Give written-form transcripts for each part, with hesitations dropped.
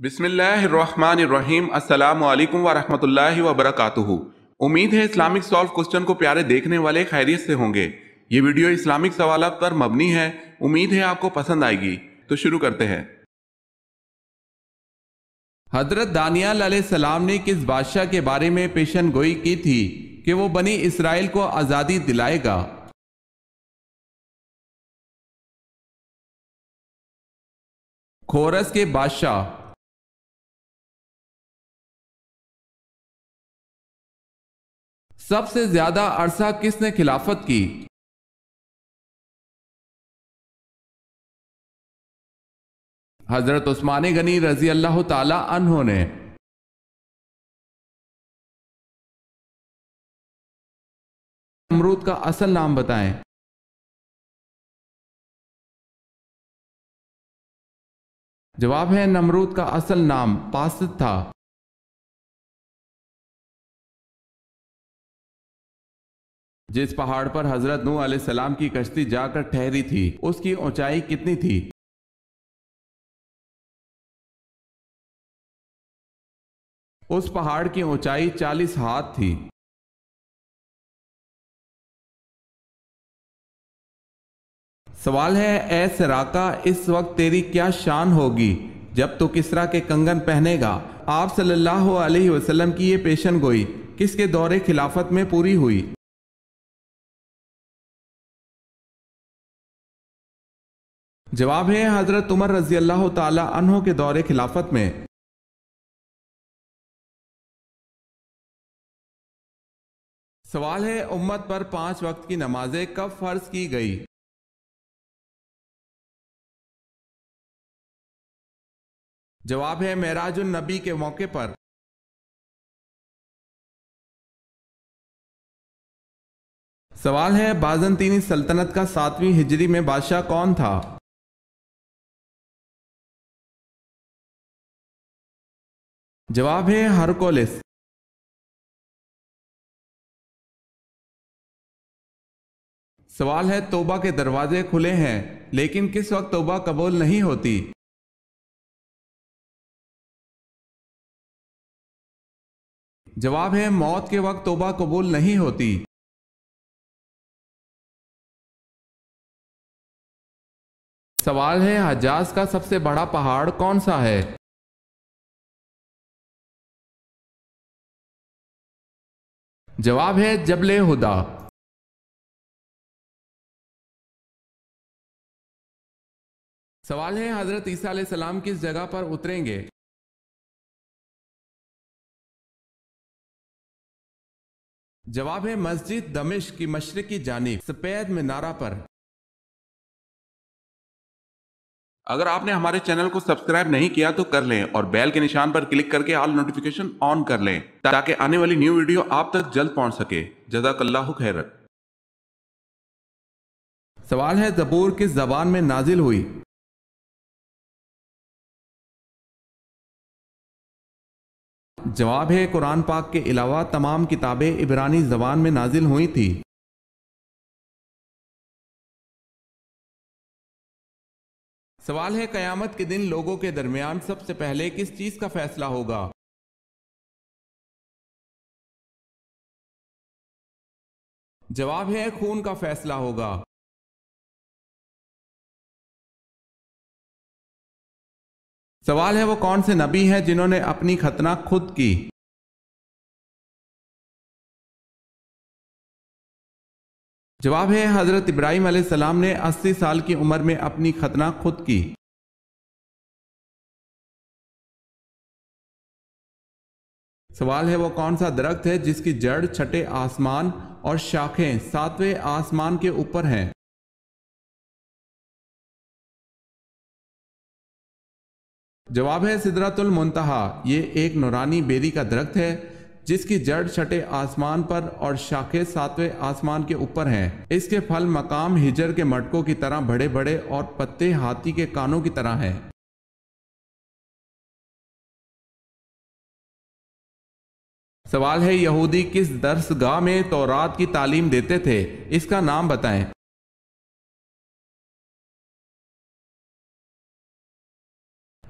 بسم اللہ الرحمن الرحیم۔ السلام علیکم ورحمۃ اللہ وبرکاتہ۔ امید ہے اسلامک سالو کوسچن کو پیارے دیکھنے والے خیریت سے ہوں گے۔ یہ ویڈیو اسلامک سوالات پر مبنی ہے، امید ہے آپ کو پسند آئے گی۔ تو شروع کرتے ہیں۔ حضرت دانیال علیہ السلام نے کس بادشاہ کے بارے میں پیشن گوئی کی تھی کہ وہ بنی اسرائیل کو آزادی دلائے گا؟ کورس کے بادشاہ۔ سب سے زیادہ عرصہ کس نے خلافت کی؟ حضرت عثمان غنی رضی اللہ تعالی عنہ نے۔ نمرود کا اصل نام بتائیں۔ جواب ہے نمرود کا اصل نام پاسد تھا۔ جس پہاڑ پر حضرت نوح علیہ السلام کی کشتی جا کر ٹھہری تھی اس کی اونچائی کتنی تھی؟ اس پہاڑ کی اونچائی 40 ہاتھ تھی۔ سوال ہے، اے سراقہ، اس وقت تیری کیا شان ہوگی جب تو کسریٰ کے کنگن پہنے گا؟ آپ صلی اللہ علیہ وسلم کی یہ پیشن گوئی کس کے دور خلافت میں پوری ہوئی؟ جواب ہے حضرت عمر رضی اللہ تعالی عنہ کے دور خلافت میں۔ سوال ہے، امت پر 5 وقت کی نمازیں کب فرض کی گئی؟ جواب ہے معراج النبی کے موقع پر۔ سوال ہے، بازنطینی سلطنت کا 7ویں ہجری میں بادشاہ کون تھا؟ جواب ہے ہرکولس۔ سوال ہے، توبہ کے دروازے کھلے ہیں لیکن کس وقت توبہ قبول نہیں ہوتی؟ جواب ہے موت کے وقت توبہ قبول نہیں ہوتی۔ سوال ہے، حجاز کا سب سے بڑا پہاڑ کون سا ہے؟ جواب ہے جبل ہدا۔ سوال ہے، حضرت عیسیٰ علیہ السلام کس جگہ پر اتریں گے؟ جواب ہے مسجد دمشق کی مشرقی جانب سفید مینارہ پر۔ اگر آپ نے ہمارے چینل کو سبسکرائب نہیں کیا تو کر لیں اور بیل کے نشان پر کلک کر کے آل نوٹیفیکیشن آن کر لیں تاکہ آنے والی نیو ویڈیو آپ تک جلد پہنچ سکے۔ جزاک اللہ خیر۔ سوال ہے، زبور کس زبان میں نازل ہوئی؟ جواب ہے قرآن پاک کے علاوہ تمام کتابیں عبرانی زبان میں نازل ہوئی تھی۔ سوال ہے، قیامت کے دن لوگوں کے درمیان سب سے پہلے کس چیز کا فیصلہ ہوگا؟ جواب ہے خون کا فیصلہ ہوگا۔ سوال ہے، وہ کون سے نبی ہیں جنہوں نے اپنی ختنہ خود کی؟ جواب ہے حضرت ابراہیم علیہ السلام نے 80 سال کی عمر میں اپنی ختنہ خود کی۔ سوال ہے، وہ کون سا درخت ہے جس کی جڑ چھٹے آسمان اور شاخیں 7ویں آسمان کے اوپر ہیں؟ جواب ہے سدرۃ المنتہا۔ یہ ایک نورانی بیری کا درخت ہے جس کی جڑ چھٹے آسمان پر اور شاخیں 7ویں آسمان کے اوپر ہیں۔ اس کے پھل مقام ہجر کے مٹکوں کی طرح بڑے بڑے اور پتے ہاتھی کے کانوں کی طرح ہیں۔ سوال ہے، یہودی کس درس گاہ میں تورات کی تعلیم دیتے تھے؟ اس کا نام بتائیں۔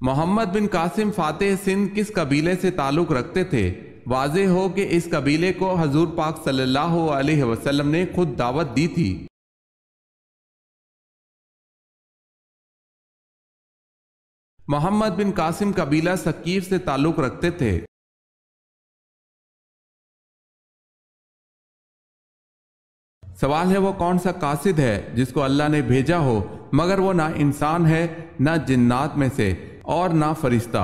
محمد بن قاسم فاتح سندھ کس قبیلے سے تعلق رکھتے تھے؟ واضح ہو کہ اس قبیلے کو حضور پاک صلی اللہ علیہ وسلم نے خود دعوت دی تھی۔ محمد بن قاسم قبیلہ ثقیف سے تعلق رکھتے تھے۔ سوال ہے وہ کون سا قاصد ہے جس کو اللہ نے بھیجا ہو مگر وہ نہ انسان ہے، نہ جنات میں سے اور نہ فرشتہ؟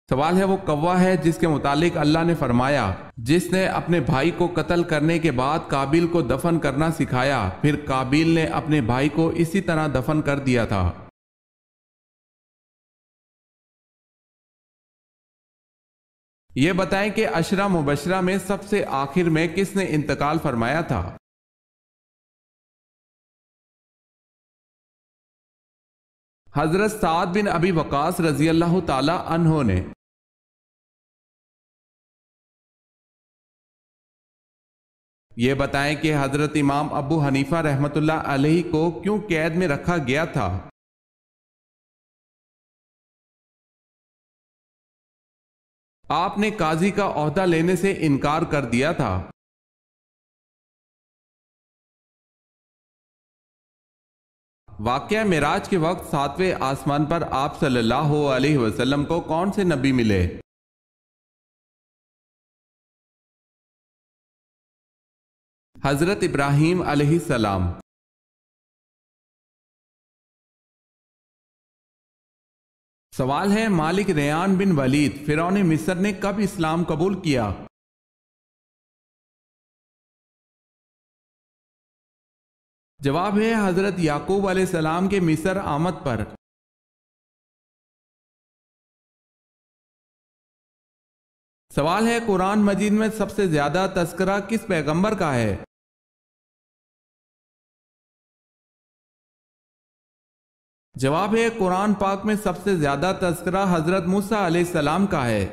سوال ہے وہ کوا ہے جس کے متعلق اللہ نے فرمایا جس نے اپنے بھائی کو قتل کرنے کے بعد قابیل کو دفن کرنا سکھایا، پھر قابیل نے اپنے بھائی کو اسی طرح دفن کر دیا تھا۔ یہ بتائیں کہ عشرہ مبشرہ میں سب سے آخر میں کس نے انتقال فرمایا تھا؟ حضرت سعد بن ابی وقاص رضی اللہ تعالی عنہ نے۔ یہ بتائیں کہ حضرت امام ابو حنیفہ رحمۃ اللہ علیہ کو کیوں قید میں رکھا گیا تھا؟ آپ نے قاضی کا عہدہ لینے سے انکار کر دیا تھا۔ واقعہ معراج کے وقت ساتویں آسمان پر آپ صلی اللہ علیہ وسلم کو کون سے نبی ملے؟ حضرت ابراہیم علیہ السلام۔ سوال ہے مالک ریان بن ولید فرعون مصر نے کب اسلام قبول کیا؟ جواب ہے حضرت یعقوب علیہ السلام کے مصر آمد پر۔ سوال ہے قرآن مجید میں سب سے زیادہ تذکرہ کس پیغمبر کا ہے؟ جواب ہے قرآن پاک میں سب سے زیادہ تذکرہ حضرت موسیٰ علیہ السلام کا ہے۔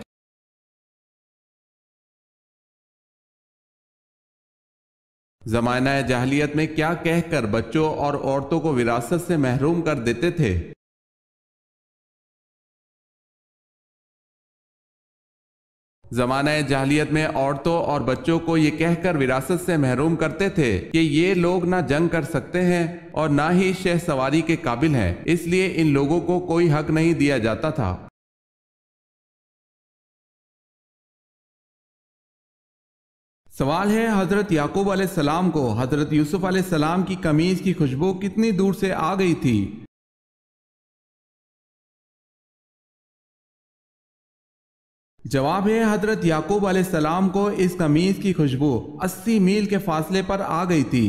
زمانہ جاہلیت میں کیا کہہ کر بچوں اور عورتوں کو وراثت سے محروم کر دیتے تھے؟ زمانہ جاہلیت میں عورتوں اور بچوں کو یہ کہہ کر وراثت سے محروم کرتے تھے کہ یہ لوگ نہ جنگ کر سکتے ہیں اور نہ ہی شہ سواری کے قابل ہیں، اس لیے ان لوگوں کو کوئی حق نہیں دیا جاتا تھا۔ سوال ہے حضرت یعقوب علیہ السلام کو حضرت یوسف علیہ السلام کی قمیض کی خوشبو کتنی دور سے آ گئی تھی؟ جواب ہے حضرت یعقوب علیہ السلام کو اس قمیض کی خوشبو 80 میل کے فاصلے پر آ گئی تھی،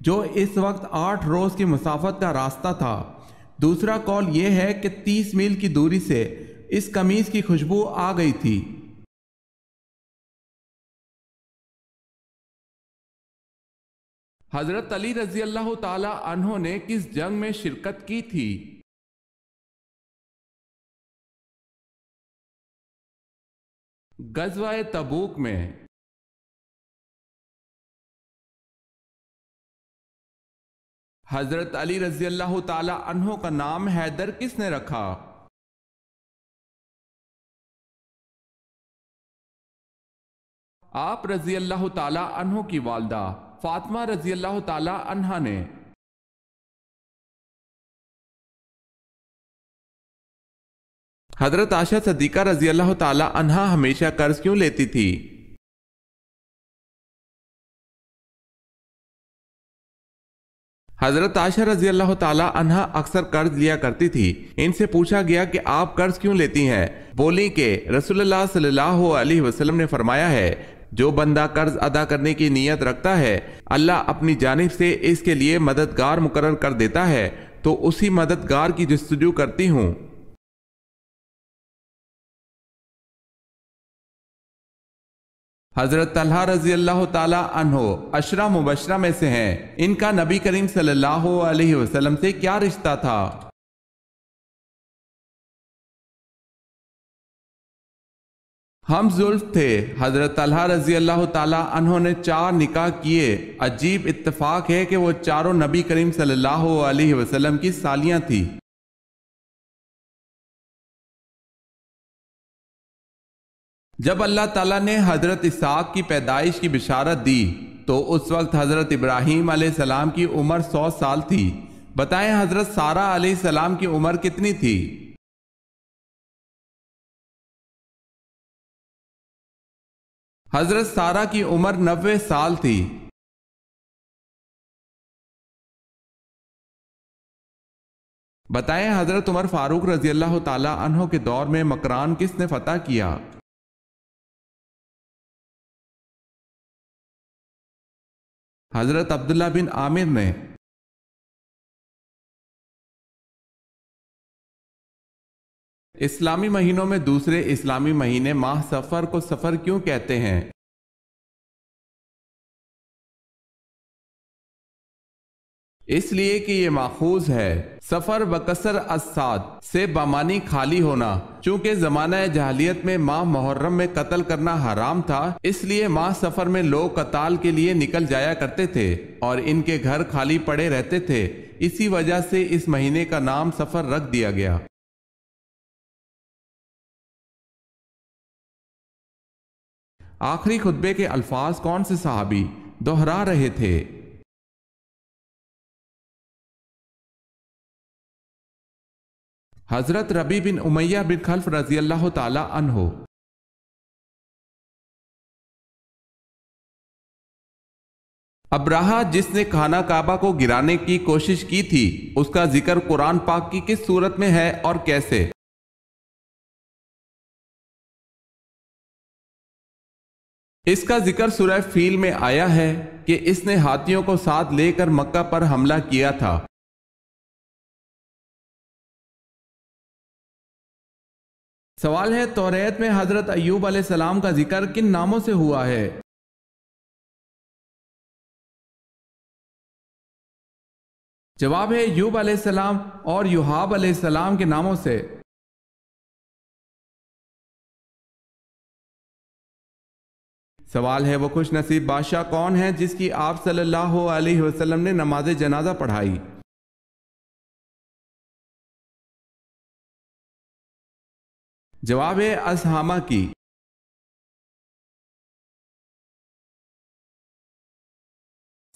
جو اس وقت 8 روز کی مسافت کا راستہ تھا۔ دوسرا قول یہ ہے کہ 30 میل کی دوری سے اس قمیض کی خوشبو آ گئی تھی۔ حضرت علی رضی اللہ تعالی عنہ نے کس جنگ میں شرکت کی تھی؟ غزوہ تبوک میں۔ حضرت علی رضی اللہ تعالی عنہ کا نام حیدر کس نے رکھا؟ آپ رضی اللہ تعالی عنہ کی والدہ فاطمہ رضی اللہ تعالی عنہ نے۔ حضرت عائشہ صدیقہ رضی اللہ تعالی عنہ ہمیشہ قرض کیوں لیتی تھی؟ حضرت عائشہ رضی اللہ تعالی عنہ اکثر قرض لیا کرتی تھی۔ ان سے پوچھا گیا کہ آپ قرض کیوں لیتی ہیں؟ بولی کہ رسول اللہ صلی اللہ علیہ وسلم نے فرمایا ہے جو بندہ قرض ادا کرنے کی نیت رکھتا ہے اللہ اپنی جانب سے اس کے لیے مددگار مقرر کر دیتا ہے، تو اسی مددگار کی جستجو کرتی ہوں۔ حضرت طلحہ رضی اللہ تعالی عنہ عشرہ مبشرہ میں سے ہیں، ان کا نبی کریم صلی اللہ علیہ وسلم سے کیا رشتہ تھا؟ ہم زلف تھے۔ حضرت طلحہ رضی اللہ تعالی عنہ نے 4 نکاح کیے۔ عجیب اتفاق ہے کہ وہ چاروں نبی کریم صلی اللہ علیہ وسلم کی سالیاں تھیں۔ جب اللہ تعالیٰ نے حضرت اسحاق کی پیدائش کی بشارت دی تو اس وقت حضرت ابراہیم علیہ السلام کی عمر 100 سال تھی۔ بتائیں حضرت سارہ علیہ السلام کی عمر کتنی تھی؟ حضرت سارہ کی عمر 90 سال تھی۔ بتائیں حضرت عمر فاروق رضی اللہ تعالی عنہ کے دور میں مکران کس نے فتح کیا؟ حضرت عبداللہ بن عامر نے۔ اسلامی مہینوں میں دوسرے اسلامی مہینے ماہ سفر کو سفر کیوں کہتے ہیں؟ اس لیے کہ یہ ماخوذ ہے سفر بکسر الصاد سے بمانی خالی ہونا۔ چونکہ زمانہ جاہلیت میں ماہ محرم میں قتل کرنا حرام تھا، اس لیے ماہ سفر میں لوگ قتال کے لیے نکل جایا کرتے تھے اور ان کے گھر خالی پڑے رہتے تھے۔ اسی وجہ سے اس مہینے کا نام سفر رکھ دیا گیا۔ آخری خطبے کے الفاظ کون سے صحابی دہرا رہے تھے؟ حضرت ربیع بن امیہ بن خلف رضی اللہ تعالی عنہ۔ ابراہہ جس نے خانہ کعبہ کو گرانے کی کوشش کی تھی، اس کا ذکر قرآن پاک کی کس سورت میں ہے اور کیسے؟ اس کا ذکر سورہ فیل میں آیا ہے کہ اس نے ہاتھیوں کو ساتھ لے کر مکہ پر حملہ کیا تھا۔ سوال ہے توریت میں حضرت ایوب علیہ السلام کا ذکر کن ناموں سے ہوا ہے؟ جواب ہے ایوب علیہ السلام اور یوحاب علیہ السلام کے ناموں سے۔ سوال ہے وہ خوش نصیب بادشاہ کون ہے جس کی آپ صلی اللہ علیہ وسلم نے نماز جنازہ پڑھائی؟ جواب ہے اسحامہ کی۔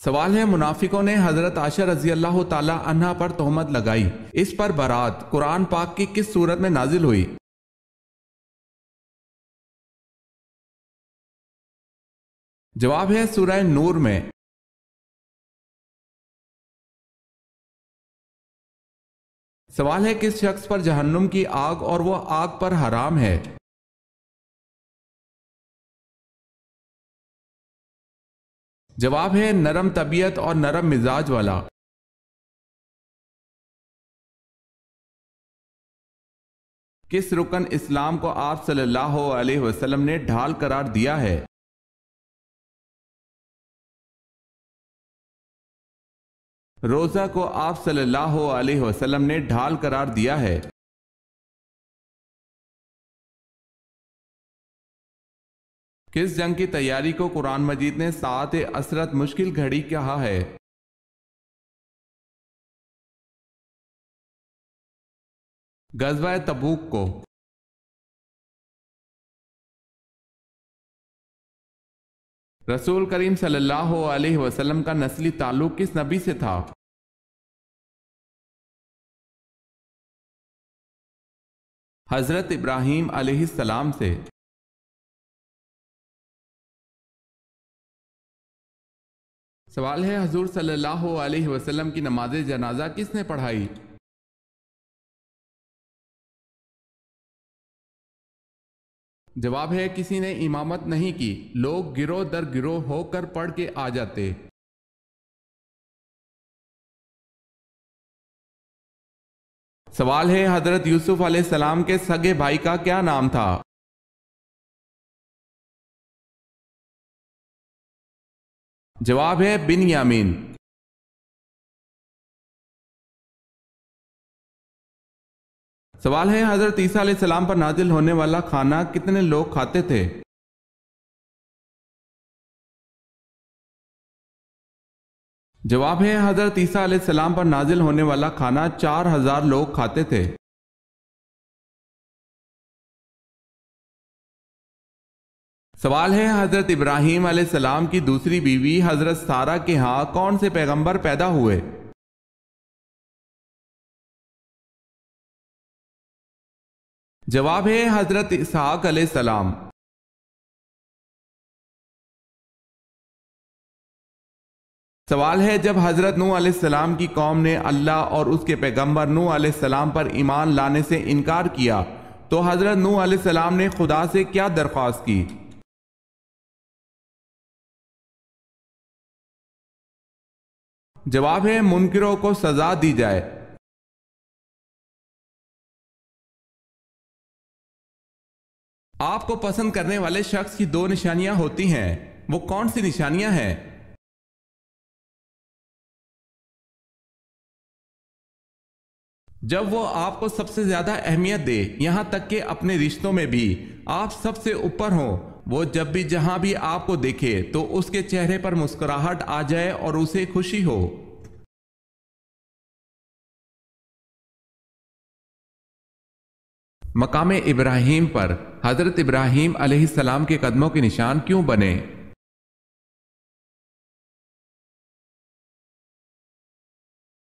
سوال ہے منافقوں نے حضرت عائشہ رضی اللہ تعالی عنہا پر تہمت لگائی، اس پر برات قرآن پاک کی کس سورت میں نازل ہوئی؟ جواب ہے سورہ نور میں۔ سوال ہے کس شخص پر جہنم کی آگ اور وہ آگ پر حرام ہے؟ جواب ہے نرم طبیعت اور نرم مزاج والا۔ کس رکن اسلام کو آپ صلی اللہ علیہ وسلم نے ڈھال قرار دیا ہے؟ روزہ کو آپ صلی اللہ علیہ وسلم نے ڈھال قرار دیا ہے۔ کس جنگ کی تیاری کو قرآن مجید نے ساعت عسرت مشکل گھڑی کہا ہے؟ غزوہ تبوک کو۔ رسول کریم صلی اللہ علیہ وسلم کا نسلی تعلق کس نبی سے تھا؟ حضرت ابراہیم علیہ السلام سے۔ سوال ہے حضور صلی اللہ علیہ وسلم کی نماز جنازہ کس نے پڑھائی؟ جواب ہے کسی نے امامت نہیں کی، لوگ گروہ در گروہ ہو کر پڑھ کے آ جاتے۔ سوال ہے حضرت یوسف علیہ السلام کے سگے بھائی کا کیا نام تھا؟ جواب ہے بنیامین۔ سوال ہے حضرت عیسیٰ علیہ السلام پر نازل ہونے والا کھانا کتنے لوگ کھاتے تھے؟ جواب ہے حضرت عیسیٰ علیہ السلام پر نازل ہونے والا کھانا 4000 لوگ کھاتے تھے۔ سوال ہے حضرت ابراہیم علیہ السلام کی دوسری بیوی حضرت سارہ کے ہاں کون سے پیغمبر پیدا ہوئے؟ جواب ہے حضرت اسحاق علیہ السلام۔ سوال ہے جب حضرت نوح علیہ السلام کی قوم نے اللہ اور اس کے پیغمبر نوح علیہ السلام پر ایمان لانے سے انکار کیا تو حضرت نوح علیہ السلام نے خدا سے کیا درخواست کی؟ جواب ہے منکروں کو سزا دی جائے۔ آپ کو پسند کرنے والے شخص کی 2 نشانیاں ہوتی ہیں، وہ کون سی نشانیاں ہیں؟ جب وہ آپ کو سب سے زیادہ اہمیت دے، یہاں تک کہ اپنے رشتوں میں بھی آپ سب سے اوپر ہوں، وہ جب بھی جہاں بھی آپ کو دیکھے تو اس کے چہرے پر مسکراہٹ آ جائے اور اسے خوشی ہو۔ مقام ابراہیم پر حضرت ابراہیم علیہ السلام کے قدموں کے نشان کیوں بنے؟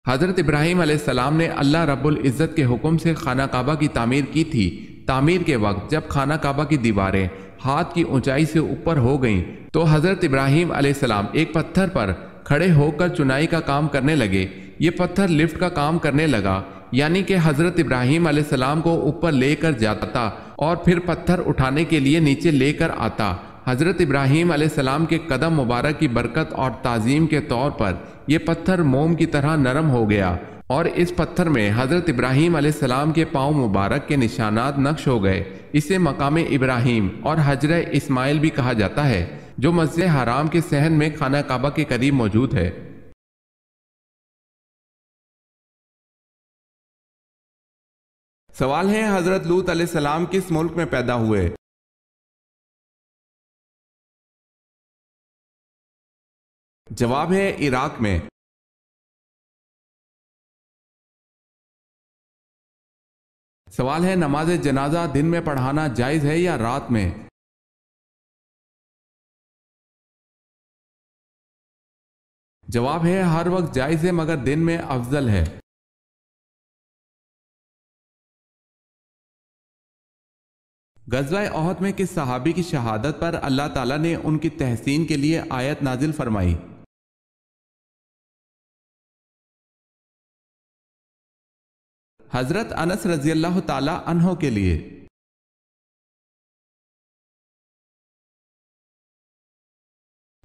حضرت ابراہیم علیہ السلام نے اللہ رب العزت کے حکم سے خانہ کعبہ کی تعمیر کی تھی۔ تعمیر کے وقت جب خانہ کعبہ کی دیواریں ہاتھ کی اونچائی سے اوپر ہو گئیں تو حضرت ابراہیم علیہ السلام ایک پتھر پر کھڑے ہو کر چنائی کا کام کرنے لگے۔ یہ پتھر لفٹ کا کام کرنے لگا، یعنی کہ حضرت ابراہیم علیہ السلام کو اوپر لے کر جاتا اور پھر پتھر اٹھانے کے لیے نیچے لے کر آتا۔ حضرت ابراہیم علیہ السلام کے قدم مبارک کی برکت اور تعظیم کے طور پر یہ پتھر موم کی طرح نرم ہو گیا اور اس پتھر میں حضرت ابراہیم علیہ السلام کے پاؤں مبارک کے نشانات نقش ہو گئے۔ اسے مقام ابراہیم اور حجرہ اسماعیل بھی کہا جاتا ہے، جو مسجد حرام کے صحن میں خانہ کعبہ کے قریب موجود ہے۔ سوال ہے حضرت لوط علیہ السلام کس ملک میں پیدا ہوئے؟ جواب ہے عراق میں۔ سوال ہے نماز جنازہ دن میں پڑھانا جائز ہے یا رات میں؟ جواب ہے ہر وقت جائز ہے مگر دن میں افضل ہے۔ غزوہ احد میں کس صحابی کی شہادت پر اللہ تعالیٰ نے ان کی تحسین کے لیے آیت نازل فرمائی؟ حضرت انس رضی اللہ تعالی عنہ کے لیے۔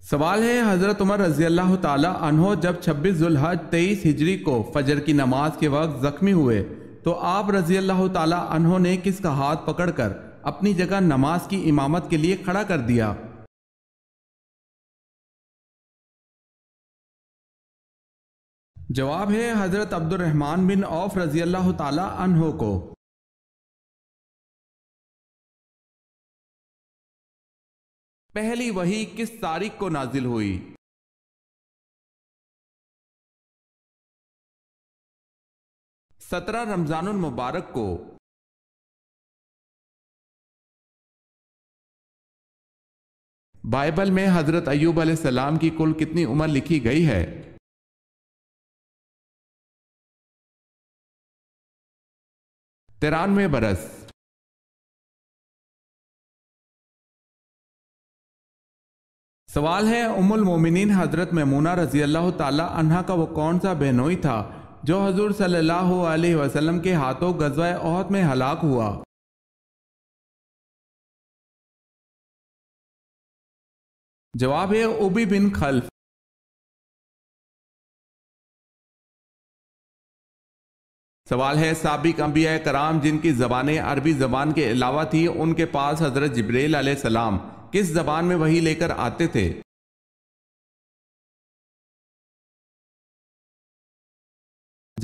سوال ہے حضرت عمر رضی اللہ تعالی عنہ جب 26 ذوالحج 23 ہجری کو فجر کی نماز کے وقت زخمی ہوئے تو آپ رضی اللہ تعالی عنہ نے کس کا ہاتھ پکڑ کر اپنی جگہ نماز کی امامت کے لیے کھڑا کر دیا؟ جواب ہے حضرت عبد الرحمن بن عوف رضی اللہ تعالی عنہ کو۔ پہلی وحی کس تاریخ کو نازل ہوئی؟ 17 رمضان المبارک کو۔ بائبل میں حضرت ایوب علیہ السلام کی کل کتنی عمر لکھی گئی ہے؟ 93 برس۔ سوال ہے ام المومنین حضرت میمونہ رضی اللہ تعالی عنہا کا وہ کون سا بہنوئی تھا جو حضور صلی اللہ علیہ وسلم کے ہاتھوں غزوہ احد میں ہلاک ہوا؟ جواب ہے ابی بن خلف۔ سوال ہے سابق انبیاء کرام جن کی زبانیں عربی زبان کے علاوہ تھی ان کے پاس حضرت جبریل علیہ السلام کس زبان میں وحی لے کر آتے تھے؟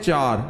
4।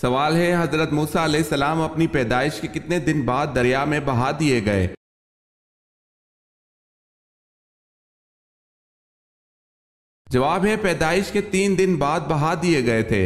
سوال ہے حضرت موسیٰ علیہ السلام اپنی پیدائش کے کتنے دن بعد دریا میں بہا دیے گئے؟ جواب ہے پیدائش کے 3 دن بعد بہا دیے گئے تھے۔